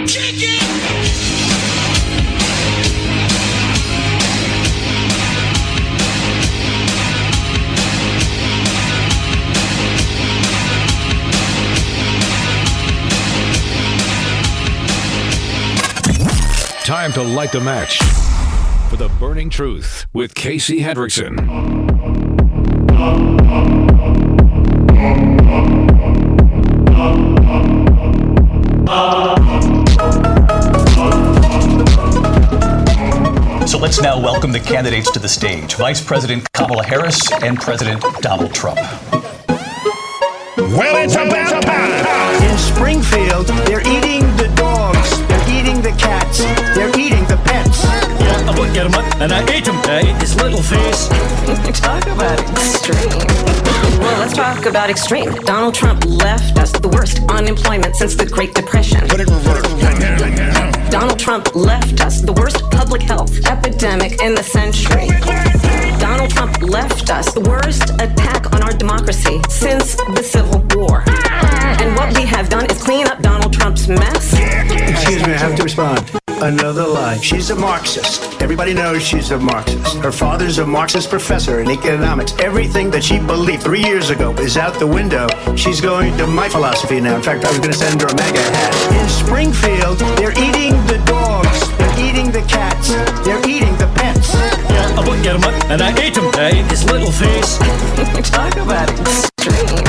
Time to light the match for the Burning Truth with Casey Hendrickson. So let's now welcome the candidates to the stage. Vice President Kamala Harris and President Donald Trump. Well, it's about time. In Springfield, they're eating the dogs, they're eating the cats, they're eating the pets. Yeah, I would get him up, and I ate him, his little face. Talk about extreme. Well, let's talk about extreme. Donald Trump left us the worst unemployment since the Great Depression. Put it in reverse. Donald Trump left us the worst public health epidemic in the century. Donald Trump left us the worst attack on our democracy since the Civil War. And what we have done is clean up Donald Trump's mess. Excuse me, I have to respond. Another lie. She's a Marxist. Everybody knows she's a Marxist. Her father's a Marxist professor in economics. Everything that she believed 3 years ago is out the window. She's going to my philosophy now. In fact, I was going to send her a MAGA hat. In Springfield, they're eating the dogs, they're eating the cats, they're eating the pets. Yeah, I would get him up, and I ate him, his little face. Talk about extreme.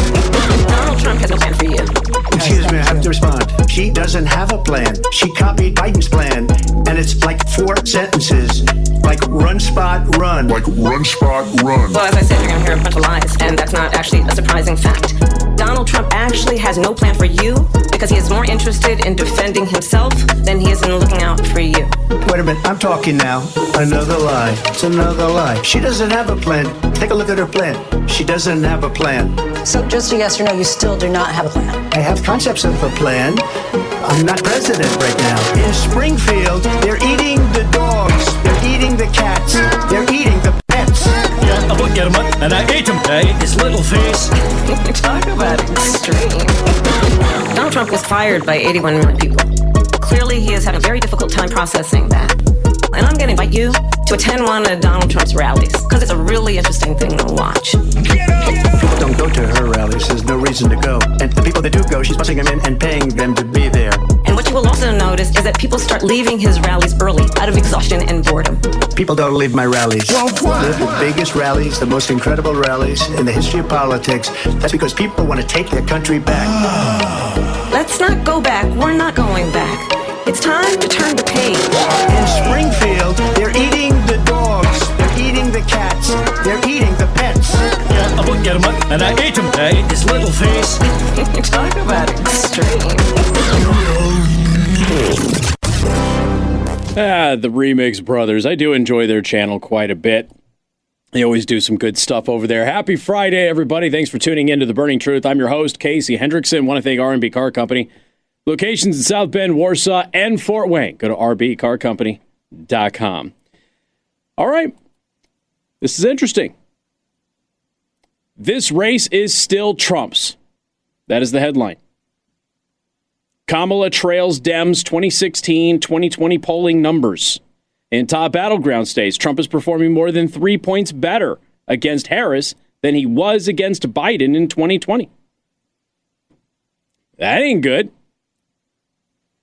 Donald Trump has no plan for you. Excuse me, I have to respond. She doesn't have a plan. She copied Biden's plan, and it's like 4 sentences. Like run, spot, run. Like run, spot, run. Well, as I said, you're going to hear a bunch of lies, and that's not actually a surprising fact. Donald Trump actually has no plan for you because he is more interested in defending himself than he is in looking out for you. Wait a minute, I'm talking now. Another lie. It's another lie. She doesn't have a plan. Take a look at her plan. She doesn't have a plan. So just a yes or no, you still do not have a plan? I have concepts of a plan. I'm not president right now. In Springfield, they're eating the dogs, they're eating the cats, they're eating the pets. Yeah, I would get him up, and I ate him, his little face. Talk about extreme. Donald Trump was fired by 81 million people. Clearly, he has had a very difficult time processing that. And I'm going to invite you to attend one of Donald Trump's rallies, because it's a really interesting thing to watch. People don't go to her rallies. There's no reason to go. And the people that do go, she's busing them in and paying them to be there. And what you will also notice is that people start leaving his rallies early out of exhaustion and boredom. People don't leave my rallies. They're the biggest rallies, the most incredible rallies in the history of politics. That's because people want to take their country back. Let's not go back. We're not going back. It's time to turn the page. In Springfield, they're eating the dogs, they're eating the cats, they're eating the pets. Yeah, I would get him up, and I ate him, his little face. Talk about extreme. The Remix Brothers. I do enjoy their channel quite a bit. They always do some good stuff over there. Happy Friday, everybody. Thanks for tuning in to The Burning Truth. I'm your host, Casey Hendrickson. Want to thank R&B Car Company. Locations in South Bend, Warsaw, and Fort Wayne. Go to rbcarcompany.com. All right. This is interesting. This race is still Trump's. That is the headline. Kamala trails Dems 2016-2020 polling numbers. In top battleground states, Trump is performing more than 3 points better against Harris than he was against Biden in 2020. That ain't good.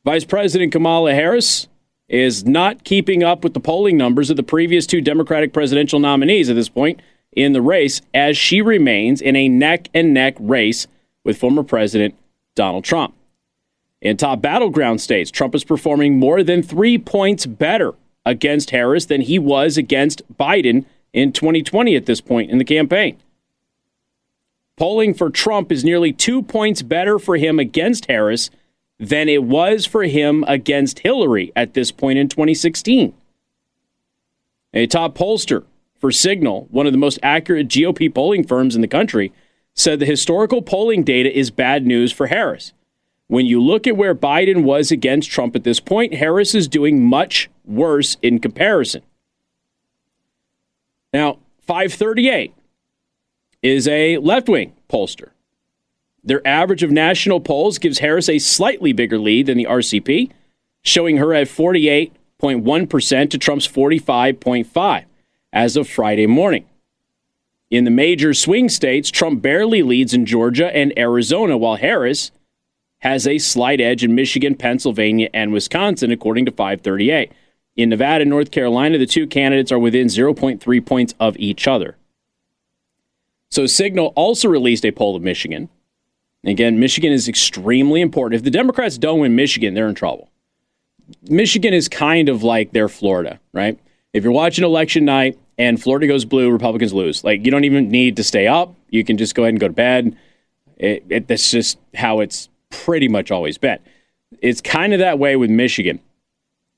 Vice President Kamala Harris is not keeping up with the polling numbers of the previous 2 Democratic presidential nominees at this point in the race, as she remains in a neck-and-neck race with former President Donald Trump. In top battleground states, Trump is performing more than 3 points better against Harris than he was against Biden in 2020 at this point in the campaign. Polling for Trump is nearly 2 points better for him against Harris than it was for him against Hillary at this point in 2016. A top pollster for Signal, one of the most accurate GOP polling firms in the country, said the historical polling data is bad news for Harris. When you look at where Biden was against Trump at this point, Harris is doing much worse in comparison. Now, 538 is a left-wing pollster. Their average of national polls gives Harris a slightly bigger lead than the RCP, showing her at 48.1% to Trump's 45.5% as of Friday morning. In the major swing states, Trump barely leads in Georgia and Arizona, while Harris has a slight edge in Michigan, Pennsylvania, and Wisconsin, according to 538. In Nevada and North Carolina, the two candidates are within 0.3 points of each other. So Signal also released a poll of Michigan. Again, Michigan is extremely important. If the Democrats don't win Michigan, they're in trouble. Michigan is kind of like their Florida, right? If you're watching election night and Florida goes blue, Republicans lose. Like, you don't even need to stay up. You can just go ahead and go to bed. That's just how it's pretty much always been. It's kind of that way with Michigan.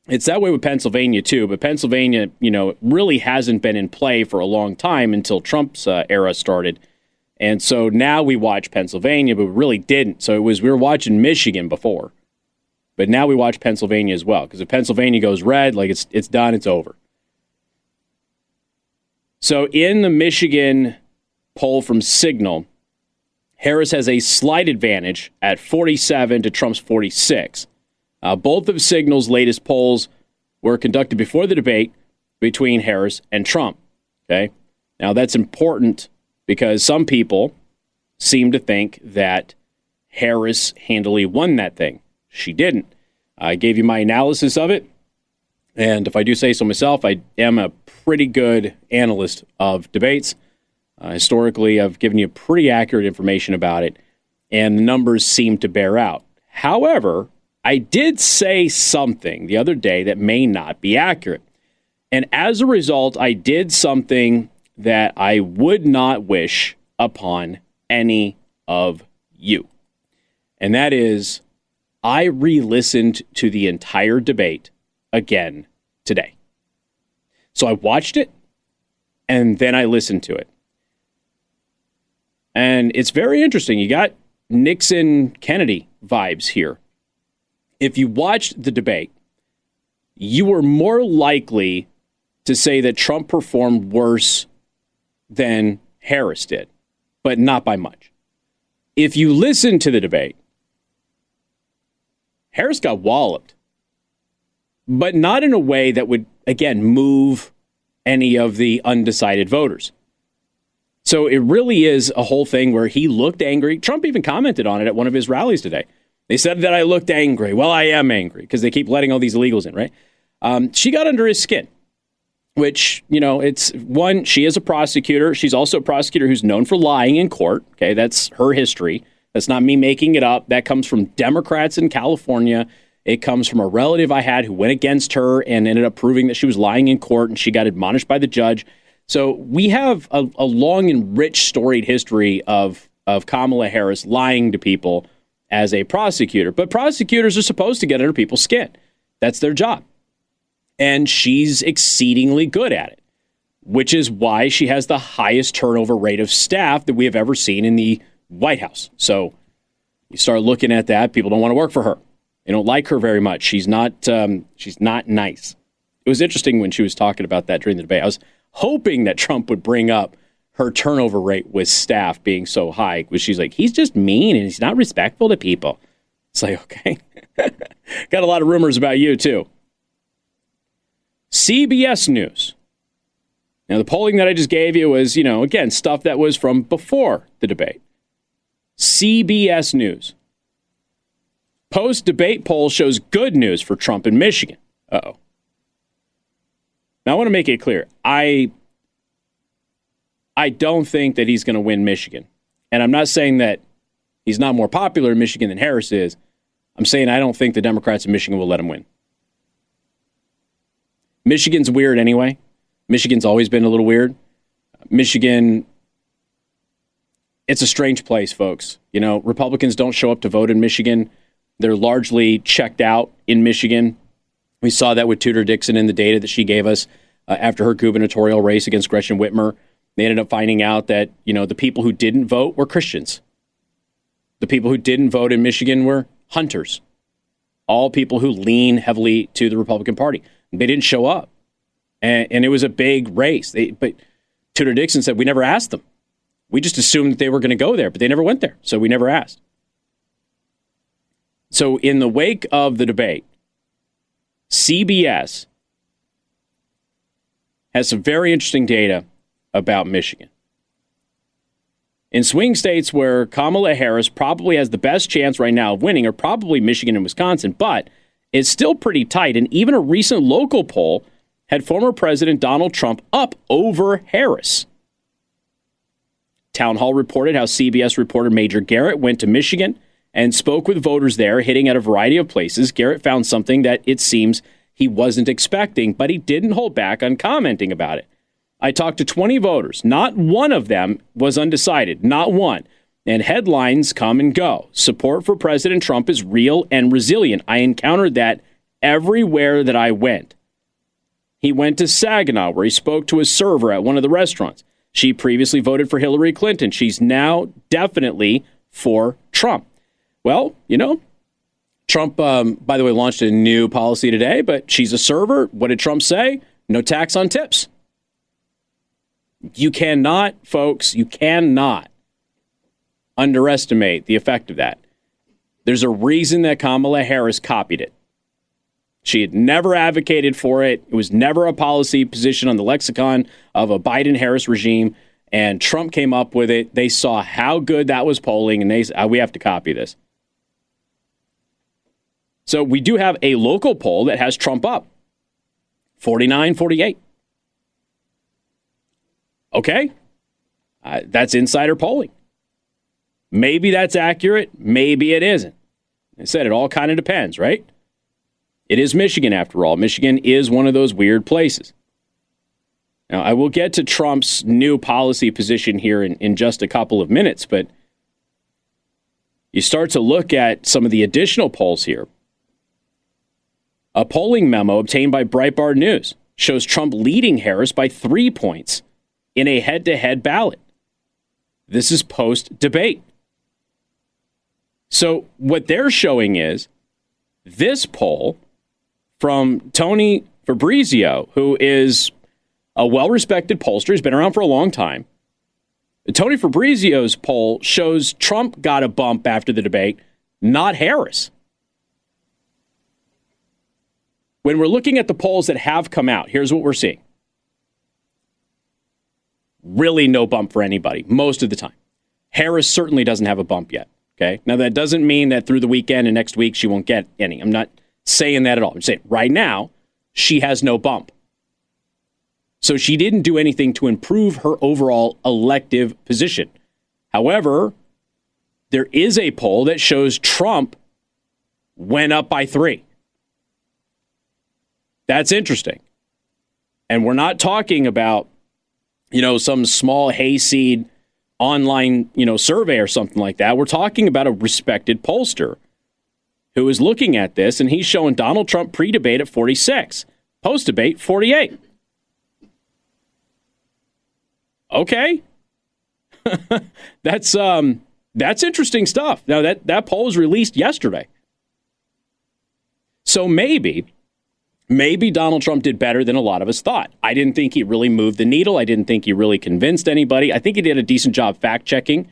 It's that way with Pennsylvania, too. But Pennsylvania, really hasn't been in play for a long time until Trump's era started. And so now we watch Pennsylvania, but we really didn't. So we were watching Michigan before. But now we watch Pennsylvania as well. Because if Pennsylvania goes red, like it's done, it's over. So in the Michigan poll from Signal, Harris has a slight advantage at 47 to Trump's 46. Both of Signal's latest polls were conducted before the debate between Harris and Trump. Okay, now that's important because some people seem to think that Harris handily won that thing. She didn't. I gave you my analysis of it. And if I do say so myself, I am a pretty good analyst of debates. Historically, I've given you pretty accurate information about it, and the numbers seem to bear out. However, I did say something the other day that may not be accurate. And as a result, I did something that I would not wish upon any of you. And that is, I re-listened to the entire debate again today. So I watched it, and then I listened to it. And it's very interesting. You got Nixon-Kennedy vibes here. If you watched the debate, you were more likely to say that Trump performed worse than Harris did, but not by much. If you listen to the debate, Harris got walloped, but not in a way that would, again, move any of the undecided voters. So it really is a whole thing where he looked angry. Trump even commented on it at one of his rallies today. They said that I looked angry. Well, I am angry because they keep letting all these illegals in, right? She got under his skin, which, it's one, she is a prosecutor. She's also a prosecutor who's known for lying in court. Okay, that's her history. That's not me making it up. That comes from Democrats in California. It comes from a relative I had who went against her and ended up proving that she was lying in court, and she got admonished by the judge. So we have a long and rich storied history of Kamala Harris lying to people as a prosecutor. But prosecutors are supposed to get under people's skin. That's their job. And she's exceedingly good at it, which is why she has the highest turnover rate of staff that we have ever seen in the White House. So you start looking at that, people don't want to work for her. They don't like her very much. She's not nice. It was interesting when she was talking about that during the debate. I was hoping that Trump would bring up her turnover rate with staff being so high, because she's like, he's just mean and he's not respectful to people. It's like, okay. Got a lot of rumors about you, too. CBS News. Now, the polling that I just gave you was, again, stuff that was from before the debate. CBS News. Post-debate poll shows good news for Trump in Michigan. Uh-oh. Now, I want to make it clear. I don't think that he's going to win Michigan. And I'm not saying that he's not more popular in Michigan than Harris is. I'm saying I don't think the Democrats in Michigan will let him win. Michigan's weird anyway. Michigan's always been a little weird. Michigan, it's a strange place, folks. Republicans don't show up to vote in Michigan. They're largely checked out in Michigan. We saw that with Tudor Dixon in the data that she gave us after her gubernatorial race against Gretchen Whitmer. They ended up finding out that, the people who didn't vote were Christians. The people who didn't vote in Michigan were hunters. All people who lean heavily to the Republican Party. They didn't show up. And it was a big race. But Tudor Dixon said, we never asked them. We just assumed that they were going to go there, but they never went there. So we never asked. So in the wake of the debate, CBS has some very interesting data about Michigan. In swing states where Kamala Harris probably has the best chance right now of winning are probably Michigan and Wisconsin, but it's still pretty tight. And even a recent local poll had former President Donald Trump up over Harris. Town Hall reported how CBS reporter Major Garrett went to Michigan and spoke with voters there, hitting at a variety of places. Garrett found something that it seems he wasn't expecting, but he didn't hold back on commenting about it. I talked to 20 voters. Not one of them was undecided. Not one. And headlines come and go. Support for President Trump is real and resilient. I encountered that everywhere that I went. He went to Saginaw, where he spoke to a server at one of the restaurants. She previously voted for Hillary Clinton. She's now definitely for Trump. Well, you know, Trump, by the way, launched a new policy today, but she's a server. What did Trump say? No tax on tips. You cannot, folks, you cannot underestimate the effect of that. There's a reason that Kamala Harris copied it. She had never advocated for it. It was never a policy position on the lexicon of a Biden-Harris regime, and Trump came up with it. They saw how good that was polling, and they said, we have to copy this. So we do have a local poll that has Trump up, 49-48. Okay, that's insider polling. Maybe that's accurate. Maybe it isn't. I said it all kind of depends, right? It is Michigan, after all. Michigan is one of those weird places. Now, I will get to Trump's new policy position here in just a couple of minutes, but you start to look at some of the additional polls here. A polling memo obtained by Breitbart News shows Trump leading Harris by 3 points in a head-to-head ballot. This is post-debate. So what they're showing is this poll from Tony Fabrizio, who is a well-respected pollster. He's been around for a long time. Tony Fabrizio's poll shows Trump got a bump after the debate, not Harris. When we're looking at the polls that have come out, here's what we're seeing. Really no bump for anybody, most of the time. Harris certainly doesn't have a bump yet. Okay. Now, that doesn't mean that through the weekend and next week she won't get any. I'm not saying that at all. I'm saying right now she has no bump. So she didn't do anything to improve her overall elective position. However, there is a poll that shows Trump went up by 3. That's interesting. And we're not talking about, some small hayseed online, survey or something like that. We're talking about a respected pollster who is looking at this, and he's showing Donald Trump pre-debate at 46, post-debate 48. Okay. That's interesting stuff. Now, that poll was released yesterday. So maybe Donald Trump did better than a lot of us thought. I didn't think he really moved the needle. I didn't think he really convinced anybody. I think he did a decent job fact-checking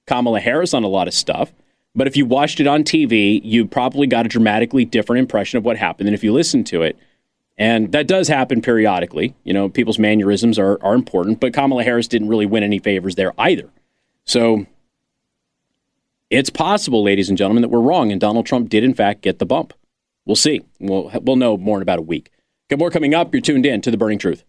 Kamala Harris on a lot of stuff. But if you watched it on TV, you probably got a dramatically different impression of what happened than if you listened to it. And that does happen periodically. People's mannerisms are important, but Kamala Harris didn't really win any favors there either. So it's possible, ladies and gentlemen, that we're wrong, and Donald Trump did, in fact, get the bump. We'll see. We'll know more in about a week. Got more coming up. You're tuned in to The Burning Truth.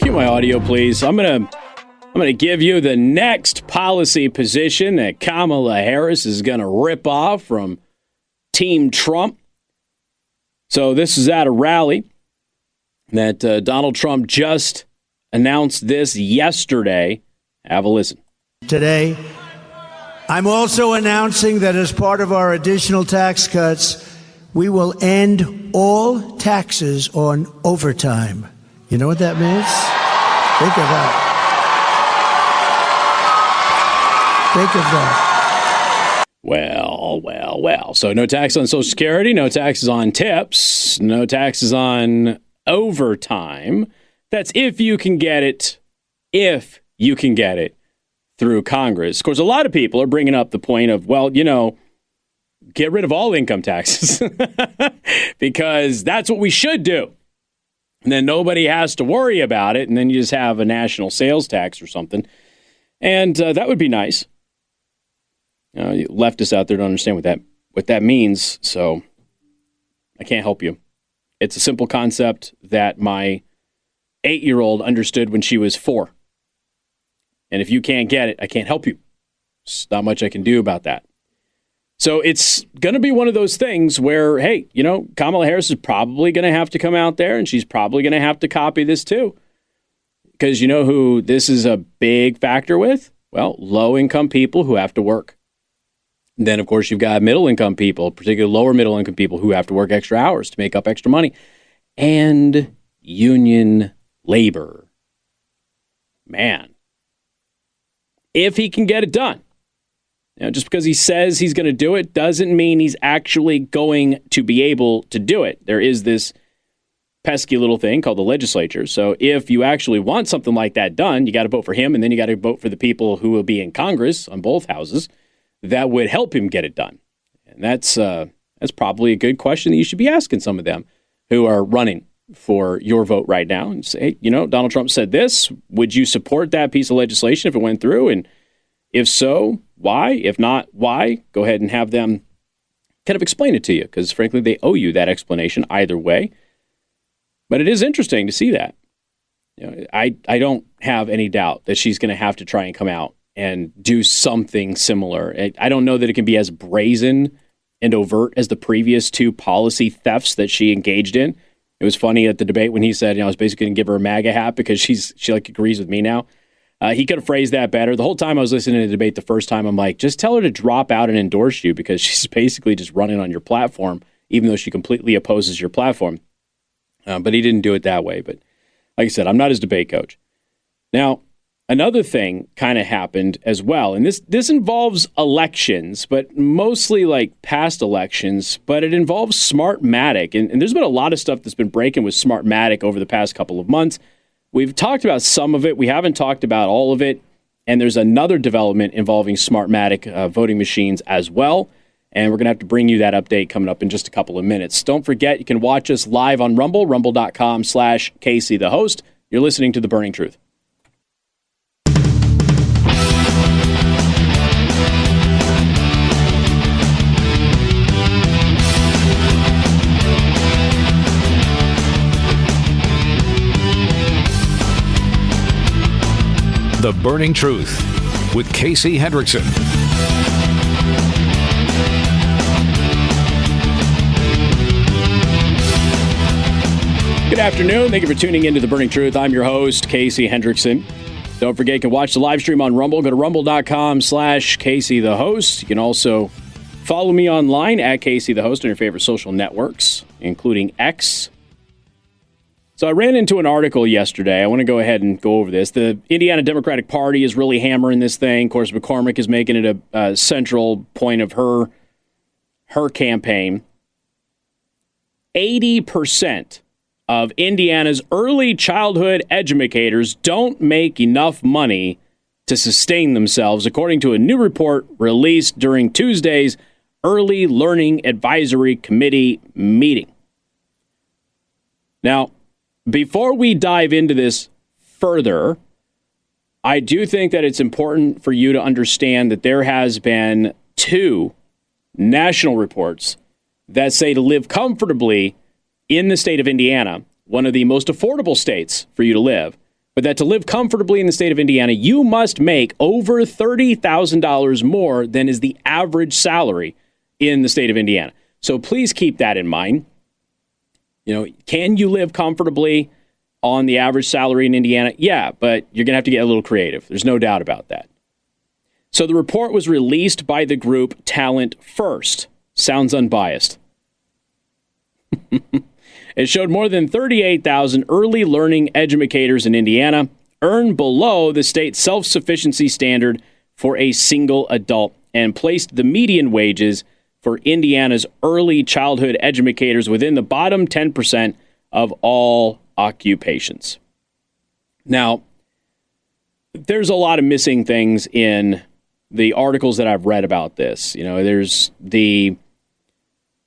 Cue my audio, please. I'm gonna give you the next policy position that Kamala Harris is gonna rip off from Team Trump. So this is at a rally that Donald Trump just announced this yesterday. Have a listen. Today, I'm also announcing that as part of our additional tax cuts, we will end all taxes on overtime. You know what that means? Think of that. Think of that. Well. So no tax on Social Security, no taxes on tips, no taxes on overtime. That's if you can get it if you can get it through Congress. Of course, a lot of people are bringing up the point of, well, get rid of all income taxes because that's what we should do. And then nobody has to worry about it. And then you just have a national sales tax or something. And that would be nice. Leftists out there don't understand what that means. So I can't help you. It's a simple concept that my 8-year-old understood when she was 4. And if you can't get it, I can't help you. There's not much I can do about that. So it's going to be one of those things where, hey, Kamala Harris is probably going to have to come out there and she's probably going to have to copy this too. Because you know who this is a big factor with? Well, low-income people who have to work. And then, of course, you've got middle-income people, particularly lower middle-income people who have to work extra hours to make up extra money. And union labor. Man. If he can get it done. Just because he says he's going to do it doesn't mean he's actually going to be able to do it. There is this pesky little thing called the legislature. So if you actually want something like that done, you got to vote for him, and then you got to vote for the people who will be in Congress on both houses that would help him get it done. And that's probably a good question that you should be asking some of them who are running for your vote right now and say, hey, Donald Trump said this. Would you support that piece of legislation if it went through? And if so, why? If not, why? Go ahead and have them kind of explain it to you, because frankly, they owe you that explanation either way. But it is interesting to see that. I don't have any doubt that she's going to have to try and come out and do something similar. I don't know that it can be as brazen and overt as the previous 2 policy thefts that she engaged in. It was funny at the debate when he said, I was basically going to give her a MAGA hat because she agrees with me now. He could have phrased that better. The whole time I was listening to the debate the first time, I'm like, just tell her to drop out and endorse you because she's basically just running on your platform, even though she completely opposes your platform. But he didn't do it that way. But like I said, I'm not his debate coach. Now, another thing kind of happened as well. And this involves elections, but mostly like past elections. But it involves Smartmatic. And there's been a lot of stuff that's been breaking with Smartmatic over the past couple of months. We've talked about some of it. We haven't talked about all of it. And there's another development involving Smartmatic voting machines as well. And we're going to have to bring you that update coming up in just a couple of minutes. Don't forget, you can watch us live on Rumble, rumble.com/Casey the host. You're listening to The Burning Truth. The Burning Truth with Casey Hendrickson. Good afternoon. Thank you for tuning into The Burning Truth. I'm your host, Casey Hendrickson. Don't forget, you can watch the live stream on Rumble. Go to rumble.com/Casey the host. You can also follow me online at Casey the host on your favorite social networks, including X. So I ran into an article yesterday. I want to go ahead and go over this. The Indiana Democratic Party is really hammering this thing. Of course, McCormick is making it a central point of her campaign. 80% of Indiana's early childhood educators don't make enough money to sustain themselves, according to a new report released during Tuesday's Early Learning Advisory Committee meeting. Now, before we dive into this further, I do think that it's important for you to understand that there has been 2 national reports that say to live comfortably in the state of Indiana, one of the most affordable states for you to live, but that to live comfortably in the state of Indiana, you must make over $30,000 more than is the average salary in the state of Indiana. So please keep that in mind. Can you live comfortably on the average salary in Indiana? Yeah, but you're going to have to get a little creative. There's no doubt about that. So the report was released by the group Talent First. Sounds unbiased. It showed more than 38,000 early learning educators in Indiana earn below the state's self-sufficiency standard for a single adult and placed the median wages for Indiana's early childhood educators within the bottom 10% of all occupations. Now, there's a lot of missing things in the articles that I've read about this. There's the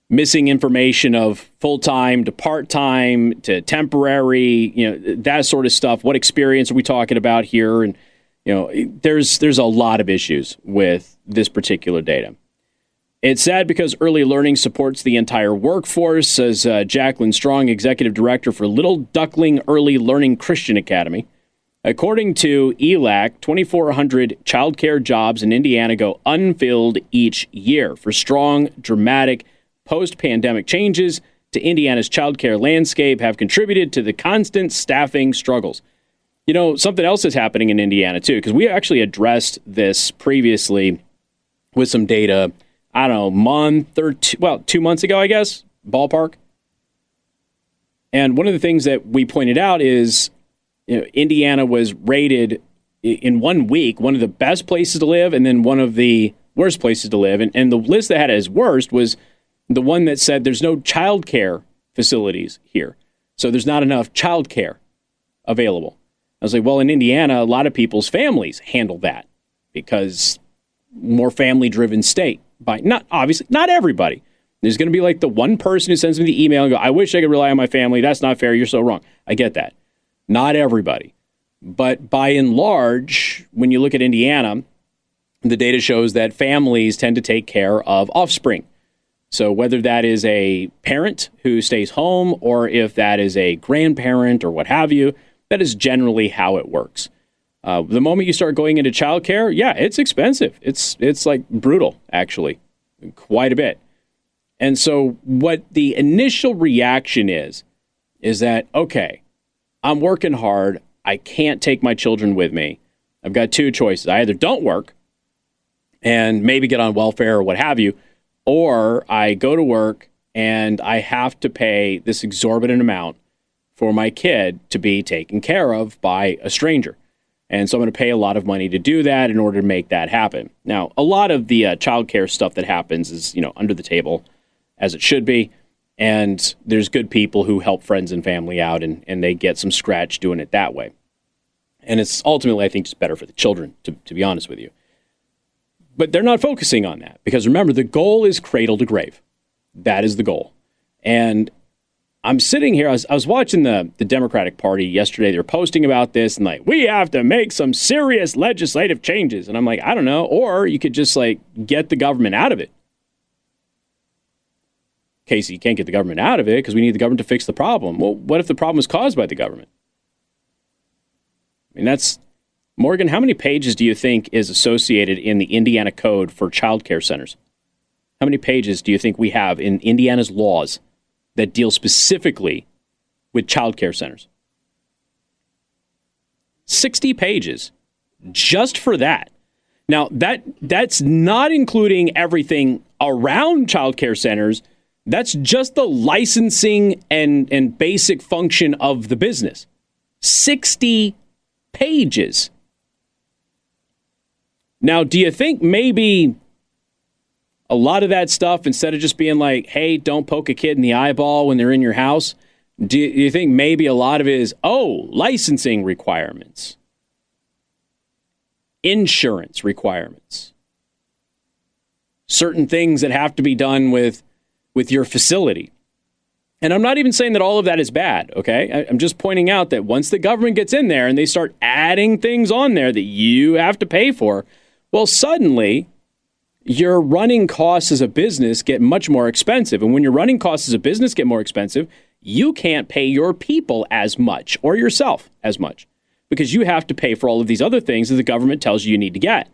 missing information of full-time to part-time to temporary, that sort of stuff. What experience are we talking about here? And, there's a lot of issues with this particular data. It's sad because early learning supports the entire workforce, says Jacqueline Strong, executive director for Little Duckling Early Learning Christian Academy. According to ELAC, 2,400 childcare jobs in Indiana go unfilled each year. For strong, dramatic post-pandemic changes to Indiana's childcare landscape have contributed to the constant staffing struggles. Something else is happening in Indiana, too, because we actually addressed this previously with some data, I don't know, month or 2 months ago, I guess, ballpark. And one of the things that we pointed out is, Indiana was rated in 1 week one of the best places to live and then one of the worst places to live. And the list that had it as worst was the one that said there's no child care facilities here. So there's not enough child care available. I was like, well, in Indiana, a lot of people's families handle that because more family-driven state. Obviously, not everybody. There's going to be like the one person who sends me the email and go, I wish I could rely on my family. That's not fair. You're so wrong. I get that. Not everybody. But by and large, when you look at Indiana, the data shows that families tend to take care of offspring. So whether that is a parent who stays home or if that is a grandparent or what have you, that is generally how it works. The moment you start going into childcare, yeah, it's expensive. It's like brutal, actually, quite a bit. And so what the initial reaction is that, okay, I'm working hard. I can't take my children with me. I've got two choices. I either don't work and maybe get on welfare or what have you, or I go to work and I have to pay this exorbitant amount for my kid to be taken care of by a stranger. And so I'm going to pay a lot of money to do that in order to make that happen. Now, a lot of the childcare stuff that happens is, under the table, as it should be. And there's good people who help friends and family out, and they get some scratch doing it that way. And it's ultimately, I think, just better for the children, to be honest with you. But they're not focusing on that because, remember, the goal is cradle to grave. That is the goal. And I'm sitting here, I was watching the Democratic Party yesterday. They were posting about this and like, we have to make some serious legislative changes. And I'm like, I don't know. Or you could just like get the government out of it. Casey, you can't get the government out of it because we need the government to fix the problem. Well, what if the problem is caused by the government? I mean, Morgan, how many pages do you think is associated in the Indiana Code for child care centers? How many pages do you think we have in Indiana's laws that deal specifically with child care centers? 60 pages just for that. Now, that's not including everything around child care centers. That's just the licensing and basic function of the business. 60 pages. Now, do you think maybe a lot of that stuff, instead of just being like, hey, don't poke a kid in the eyeball when they're in your house, do you think maybe a lot of it is, licensing requirements, insurance requirements, certain things that have to be done with your facility? And I'm not even saying that all of that is bad, okay? I'm just pointing out that once the government gets in there and they start adding things on there that you have to pay for, well, suddenly your running costs as a business get much more expensive. And when your running costs as a business get more expensive, you can't pay your people as much or yourself as much because you have to pay for all of these other things that the government tells you need to get.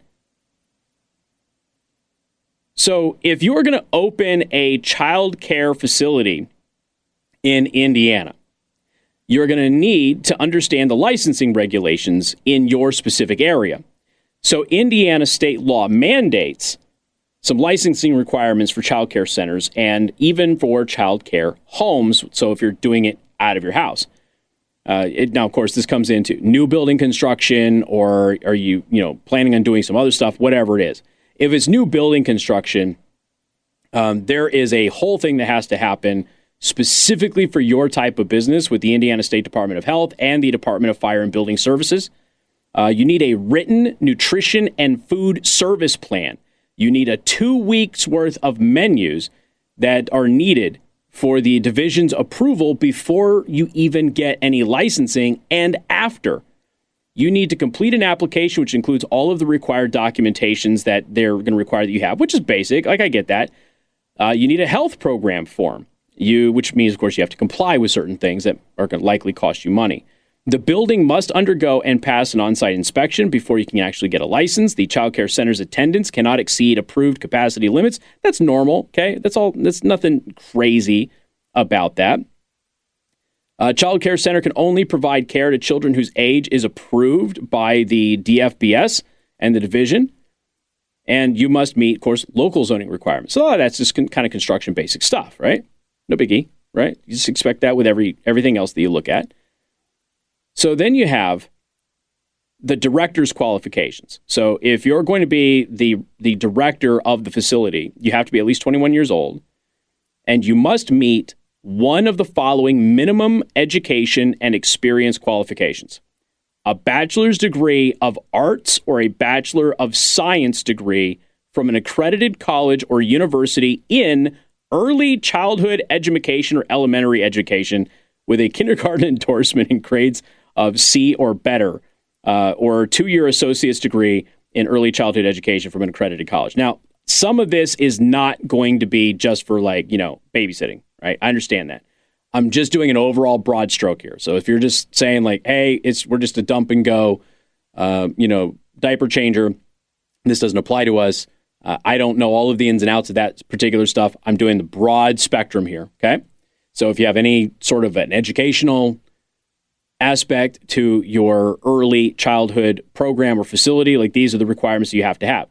So if you're going to open a child care facility in Indiana, you're going to need to understand the licensing regulations in your specific area. So Indiana state law mandates some licensing requirements for child care centers and even for child care homes. So if you're doing it out of your house. Now, of course, this comes into new building construction, or are you planning on doing some other stuff, whatever it is. If it's new building construction, there is a whole thing that has to happen specifically for your type of business with the Indiana State Department of Health and the Department of Fire and Building Services. You need a written nutrition and food service plan. You need a 2 weeks worth of menus that are needed for the division's approval before you even get any licensing and after. You need to complete an application which includes all of the required documentations that they're going to require that you have, which is basic. Like, I get that. You need a health program form, which means, of course, you have to comply with certain things that are going to likely cost you money. The building must undergo and pass an on-site inspection before you can actually get a license. The child care center's attendance cannot exceed approved capacity limits. That's normal, okay? That's nothing crazy about that. Child care center can only provide care to children whose age is approved by the DFBS and the division. And you must meet, of course, local zoning requirements. So that's just kind of construction basic stuff, right? No biggie, right? You just expect that with everything else that you look at. So then you have the director's qualifications. So if you're going to be the director of the facility, you have to be at least 21 years old, and you must meet one of the following minimum education and experience qualifications: a bachelor's degree of arts or a bachelor of science degree from an accredited college or university in early childhood education or elementary education with a kindergarten endorsement in grades of C or better, or a 2-year associate's degree in early childhood education from an accredited college. Now, some of this is not going to be just for, like, babysitting, right? I understand that. I'm just doing an overall broad stroke here. So if you're just saying, like, hey, we're just a dump and go, diaper changer, this doesn't apply to us. I don't know all of the ins and outs of that particular stuff. I'm doing the broad spectrum here, okay? So if you have any sort of an educational aspect to your early childhood program or facility, like, these are the requirements you have to have.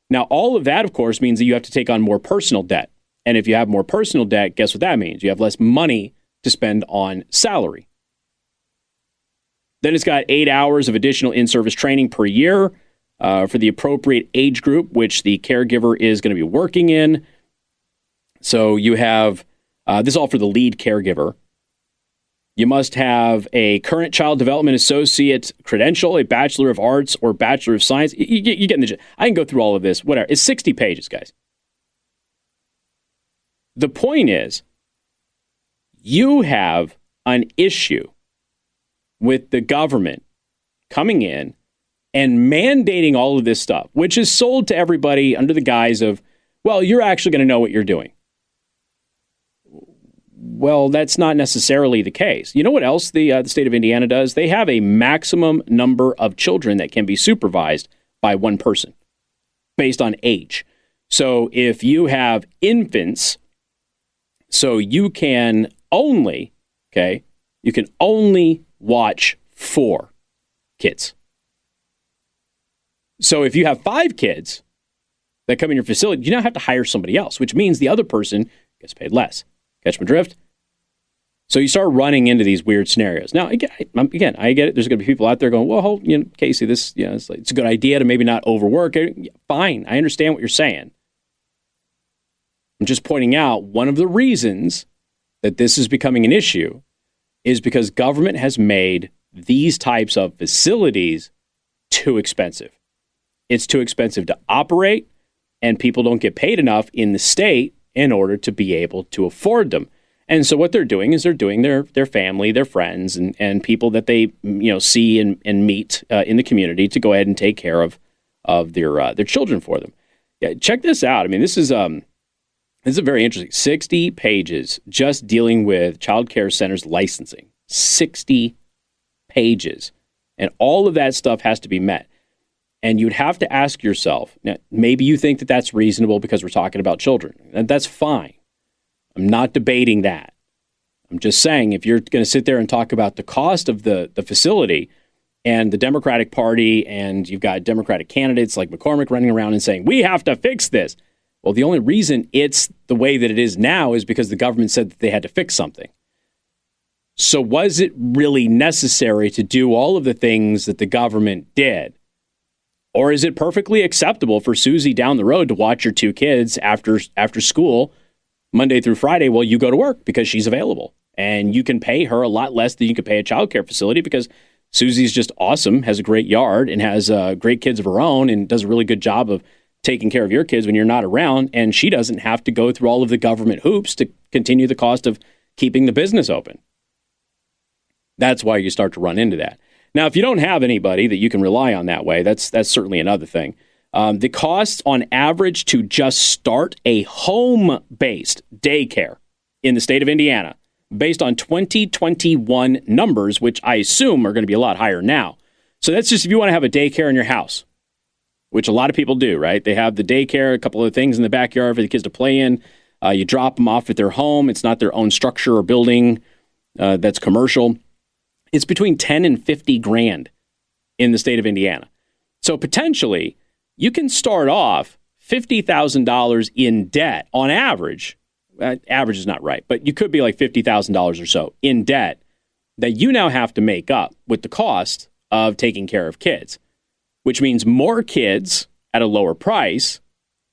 Now, all of that, of course, means that you have to take on more personal debt. And if you have more personal debt, guess what that means? You have less money to spend on salary. Then it's got 8 hours of additional in-service training per year for the appropriate age group, which the caregiver is going to be working in. So you have, this is all for the lead caregiver. You must have a current child development associate credential, a Bachelor of Arts or Bachelor of Science. You get in the gist. I can go through all of this, whatever. It's 60 pages, guys. The point is, you have an issue with the government coming in and mandating all of this stuff, which is sold to everybody under the guise of, well, you're actually going to know what you're doing. Well, that's not necessarily the case. You know what else the state of Indiana does? They have a maximum number of children that can be supervised by one person based on age. So if you have infants, so you can only watch 4 kids. So if you have 5 kids that come in your facility, you now have to hire somebody else, which means the other person gets paid less. Catch my drift? So you start running into these weird scenarios. Now, again, I get it. There's going to be people out there going, well, Casey, this, it's a good idea to maybe not overwork it. Fine. I understand what you're saying. I'm just pointing out one of the reasons that this is becoming an issue is because government has made these types of facilities too expensive. It's too expensive to operate, and people don't get paid enough in the state in order to be able to afford them. And so what they're doing is they're doing their family, their friends, and people that they see and meet in the community to go ahead and take care of their children for them. Yeah, check this out. I mean, this is very interesting. 60 pages just dealing with child care centers licensing. 60 pages. And all of that stuff has to be met. And you'd have to ask yourself, now, maybe you think that that's reasonable because we're talking about children. And that's fine. I'm not debating that. I'm just saying, if you're going to sit there and talk about the cost of the facility and the Democratic Party, and you've got Democratic candidates like McCormick running around and saying, we have to fix this. Well, the only reason it's the way that it is now is because the government said that they had to fix something. So was it really necessary to do all of the things that the government did? Or is it perfectly acceptable for Susie down the road to watch your 2 kids after school Monday through Friday while you go to work because she's available? And you can pay her a lot less than you could pay a child care facility because Susie's just awesome, has a great yard, and has great kids of her own, and does a really good job of taking care of your kids when you're not around, and she doesn't have to go through all of the government hoops to continue the cost of keeping the business open. That's why you start to run into that. Now, if you don't have anybody that you can rely on that way, that's certainly another thing. The costs on average to just start a home-based daycare in the state of Indiana, based on 2021 numbers, which I assume are going to be a lot higher now. So that's just if you want to have a daycare in your house, which a lot of people do, right? They have the daycare, a couple of things in the backyard for the kids to play in. You drop them off at their home. It's not their own structure or building that's commercial. It's between 10 and 50 grand in the state of Indiana. So potentially, you can start off $50,000 in debt on average. Average is not right, but you could be like $50,000 or so in debt that you now have to make up with the cost of taking care of kids, which means more kids at a lower price,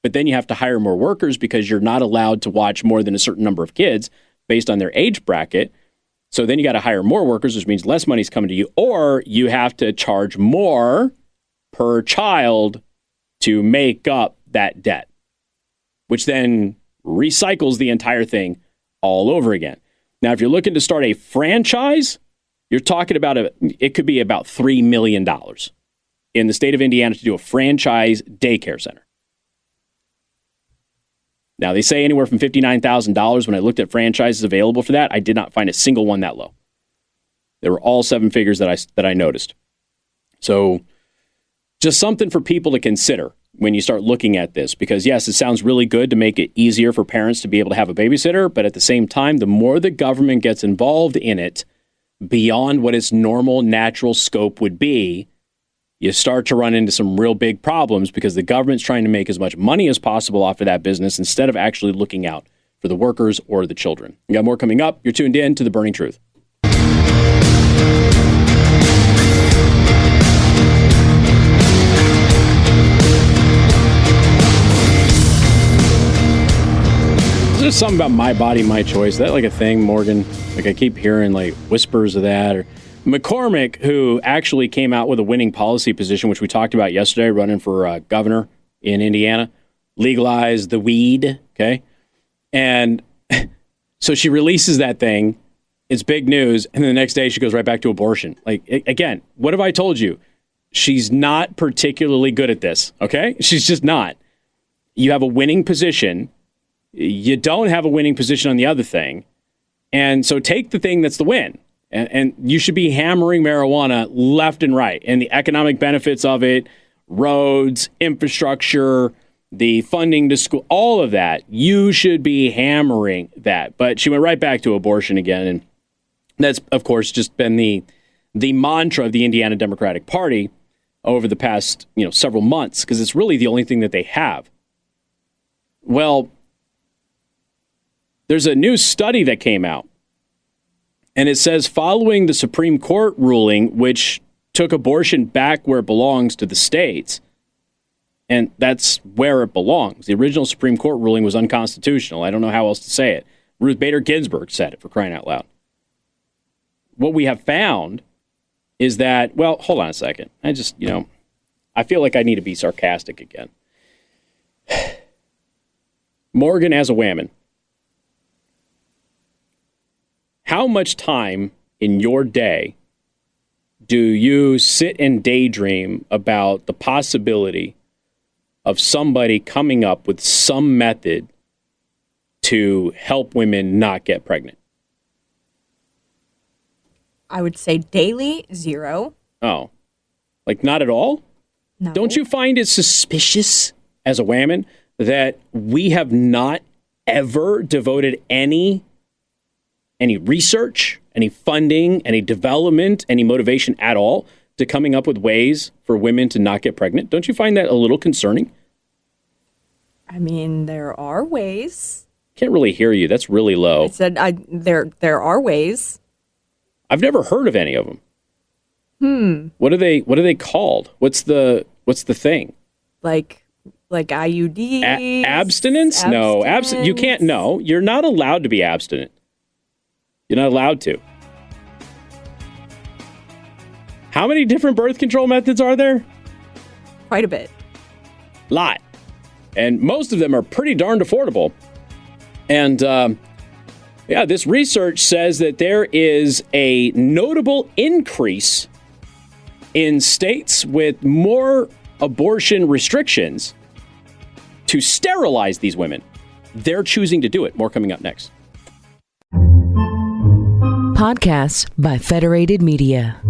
but then you have to hire more workers because you're not allowed to watch more than a certain number of kids based on their age bracket. So then you got to hire more workers, which means less money's coming to you, or you have to charge more per child to make up that debt, which then recycles the entire thing all over again. Now, if you're looking to start a franchise, you're talking about it could be about $3 million in the state of Indiana to do a franchise daycare center. Now, they say anywhere from $59,000. When I looked at franchises available for that, I did not find a single one that low. They were all seven figures that I noticed. So just something for people to consider when you start looking at this, because yes, it sounds really good to make it easier for parents to be able to have a babysitter, but at the same time, the more the government gets involved in it beyond what its normal natural scope would be, you start to run into some real big problems because the government's trying to make as much money as possible off of that business instead of actually looking out for the workers or the children. We got more coming up. You're tuned in to The Burning Truth. There's something about my body, my choice. Is that like a thing, Morgan? Like I keep hearing like whispers of that. Or McCormick, who actually came out with a winning policy position, which we talked about yesterday, running for governor in Indiana, legalize the weed, okay? And so she releases that thing. It's big news. And then the next day she goes right back to abortion. Like, again, what have I told you? She's not particularly good at this, okay? She's just not. You have a winning position. You don't have a winning position on the other thing. And so take the thing that's the win. And you should be hammering marijuana left and right. And the economic benefits of it, roads, infrastructure, the funding to school, all of that, you should be hammering that. But she went right back to abortion again. And that's, of course, just been the mantra of the Indiana Democratic Party over the past, several months, because it's really the only thing that they have. Well, there's a new study that came out, and it says following the Supreme Court ruling, which took abortion back where it belongs to the states, and that's where it belongs. The original Supreme Court ruling was unconstitutional. I don't know how else to say it. Ruth Bader Ginsburg said it, for crying out loud. What we have found is that, well, hold on a second. I feel like I need to be sarcastic again. Morgan as a whammon. How much time in your day do you sit and daydream about the possibility of somebody coming up with some method to help women not get pregnant? I would say daily, 0. Oh, like not at all? No. Don't you find it suspicious as a whammon that we have not ever devoted any research, any funding, any development, any motivation at all to coming up with ways for women to not get pregnant? Don't you find that a little concerning? I mean, there are ways. Can't really hear you. That's really low. I said there are ways. I've never heard of any of them. What are they called? What's the thing? Like IUDs? Abstinence? No, you can't. No, you're not allowed to be abstinent. You're not allowed to. How many different birth control methods are there? Quite a bit. Lot. And most of them are pretty darned affordable. And this research says that there is a notable increase in states with more abortion restrictions to sterilize these women. They're choosing to do it. More coming up next. Podcasts by Federated Media.